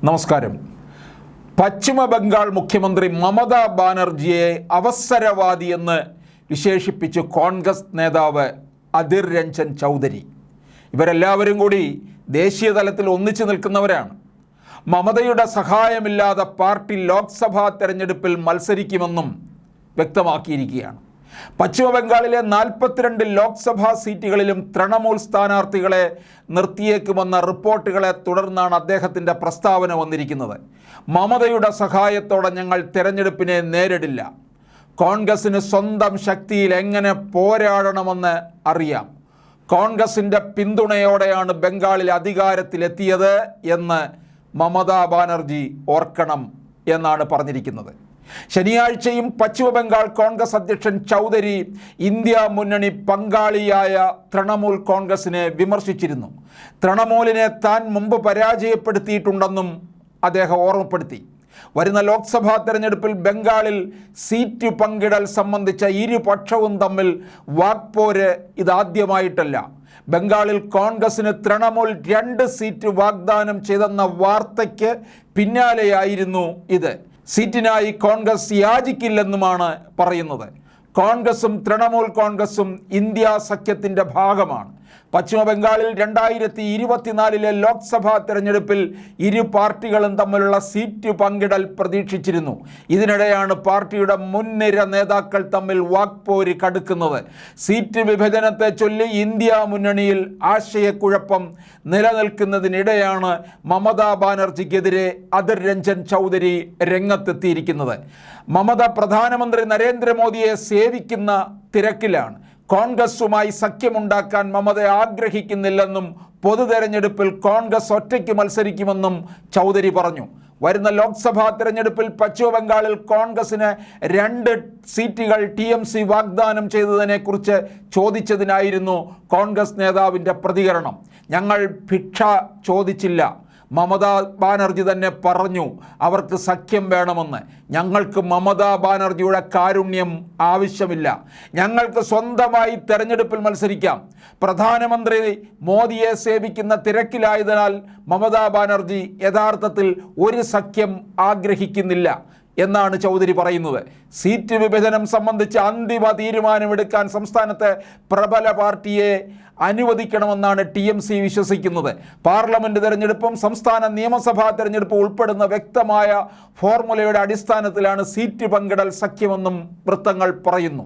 നമസ്കാരം. പശ്ചിമ ബംഗാൾ മുഖ്യമന്ത്രി മമതാ ബാനർജിയെ അവസരവാദിയെന്ന് വിശേഷിപ്പിച്ച് കോൺഗ്രസ് നേതാവ് അധിർ രഞ്ജൻ ചൗധരി. ഇവരെല്ലാവരും കൂടി ദേശീയ തലത്തിൽ ഒന്നിച്ചു നിൽക്കുന്നവരാണ്. മമതയുടെ സഹായമില്ലാതെ പാർട്ടി ലോക്സഭാ തെരഞ്ഞെടുപ്പിൽ മത്സരിക്കുമെന്നും വ്യക്തമാക്കിയിരിക്കുകയാണ്. പശ്ചിമ ബംഗാളിലെ 42 ലോക്സഭാ സീറ്റുകളിലും തൃണമൂൽ സ്ഥാനാർത്ഥികളെ നിർത്തിയേക്കുമെന്ന റിപ്പോർട്ടുകളെ തുടർന്നാണ് അദ്ദേഹത്തിൻ്റെ പ്രസ്താവന വന്നിരിക്കുന്നത്. മമതയുടെ സഹായത്തോടെ ഞങ്ങൾ തെരഞ്ഞെടുപ്പിനെ നേരിടില്ല. കോൺഗ്രസിന് സ്വന്തം ശക്തിയിൽ എങ്ങനെ പോരാടണമെന്ന് അറിയാം. കോൺഗ്രസിൻ്റെ പിന്തുണയോടെയാണ് ബംഗാളിൽ അധികാരത്തിലെത്തിയത് എന്ന് മമതാ ബാനർജി ഓർക്കണം എന്നാണ് പറഞ്ഞിരിക്കുന്നത്. ശനിയാഴ്ചയും പശ്ചിമ ബംഗാൾ കോൺഗ്രസ് അധ്യക്ഷൻ ചൗധരി ഇന്ത്യ മുന്നണി പങ്കാളിയായ തൃണമൂൽ കോൺഗ്രസിനെ വിമർശിച്ചിരുന്നു. തൃണമൂലിനെ താൻ മുമ്പ് പരാജയപ്പെടുത്തിയിട്ടുണ്ടെന്നും അദ്ദേഹം ഓർമ്മപ്പെടുത്തി. വരുന്ന ലോക്സഭാ തെരഞ്ഞെടുപ്പിൽ ബംഗാളിൽ സീറ്റ് പങ്കിടൽ സംബന്ധിച്ച ഇരുപക്ഷവും തമ്മിൽ വാക്പോര് ഇതാദ്യമായിട്ടല്ല. ബംഗാളിൽ കോൺഗ്രസിന് തൃണമൂൽ 2 സീറ്റ് വാഗ്ദാനം ചെയ്തെന്ന വാർത്തയ്ക്ക് പിന്നാലെയായിരുന്നു ഇത്. സീറ്റിനായി കോൺഗ്രസ് യാചിക്കില്ലെന്നുമാണ് പറയുന്നത്. കോൺഗ്രസും തൃണമൂൽ കോൺഗ്രസും ഇന്ത്യ സഖ്യത്തിൻ്റെ ഭാഗമാണ്. പശ്ചിമ ബംഗാളിൽ 2024 ലോക്സഭാ തെരഞ്ഞെടുപ്പിൽ ഇരു പാർട്ടികളും തമ്മിലുള്ള സീറ്റ് പങ്കിടൽ പ്രതീക്ഷിച്ചിരുന്നു. ഇതിനിടെയാണ് പാർട്ടിയുടെ മുൻനിര നേതാക്കൾ തമ്മിൽ വാക്പോര് കടുക്കുന്നത്. സീറ്റ് വിഭജനത്തെ ചൊല്ലി ഇന്ത്യ മുന്നണിയിൽ ആശയക്കുഴപ്പം നിലനിൽക്കുന്നതിനിടെയാണ് മമതാ ബാനർജിക്കെതിരെ അധിർ രഞ്ജൻ ചൗധരി രംഗത്തെത്തിയിരിക്കുന്നത്. മമത പ്രധാനമന്ത്രി നരേന്ദ്രമോദിയെ സേവിക്കുന്ന തിരക്കിലാണ്. കോൺഗ്രസുമായി സഖ്യമുണ്ടാക്കാൻ മമത ആഗ്രഹിക്കുന്നില്ലെന്നും പൊതു തെരഞ്ഞെടുപ്പിൽ കോൺഗ്രസ് ഒറ്റയ്ക്ക് മത്സരിക്കുമെന്നും ചൗധരി പറഞ്ഞു. വരുന്ന ലോക്സഭാ തെരഞ്ഞെടുപ്പിൽ പശ്ചിമ ബംഗാളിൽ കോൺഗ്രസിന് 2 സീറ്റുകൾ TMC വാഗ്ദാനം ചെയ്തതിനെക്കുറിച്ച് ചോദിച്ചതിനായിരുന്നു കോൺഗ്രസ് നേതാവിൻ്റെ പ്രതികരണം. ഞങ്ങൾ ഭിക്ഷ ചോദിച്ചില്ല. മമതാ ബാനർജി തന്നെ പറഞ്ഞു അവർക്ക് സഖ്യം വേണമെന്ന്. ഞങ്ങൾക്ക് മമതാ ബാനർജിയുടെ കാരുണ്യം ആവശ്യമില്ല. ഞങ്ങൾക്ക് സ്വന്തമായി തെരഞ്ഞെടുപ്പിൽ മത്സരിക്കാം. പ്രധാനമന്ത്രി മോദിയെ സേവിക്കുന്ന തിരക്കിലായതിനാൽ മമതാ ബാനർജി യഥാർത്ഥത്തിൽ ഒരു സഖ്യം ആഗ്രഹിക്കുന്നില്ല എന്നാണ് ചൗധരി പറയുന്നത്. സീറ്റ് വിഭജനം സംബന്ധിച്ച് അന്തിമ തീരുമാനമെടുക്കാൻ സംസ്ഥാനത്തെ പ്രബല പാർട്ടിയെ അനുവദിക്കണമെന്നാണ് TMC വിശ്വസിക്കുന്നത്. പാർലമെൻറ്റ് തെരഞ്ഞെടുപ്പും സംസ്ഥാന നിയമസഭാ തെരഞ്ഞെടുപ്പും ഉൾപ്പെടുന്ന വ്യക്തമായ ഫോർമുലയുടെ അടിസ്ഥാനത്തിലാണ് സീറ്റ് പങ്കിടൽ സഖ്യമെന്നും വൃത്തങ്ങൾ പറയുന്നു.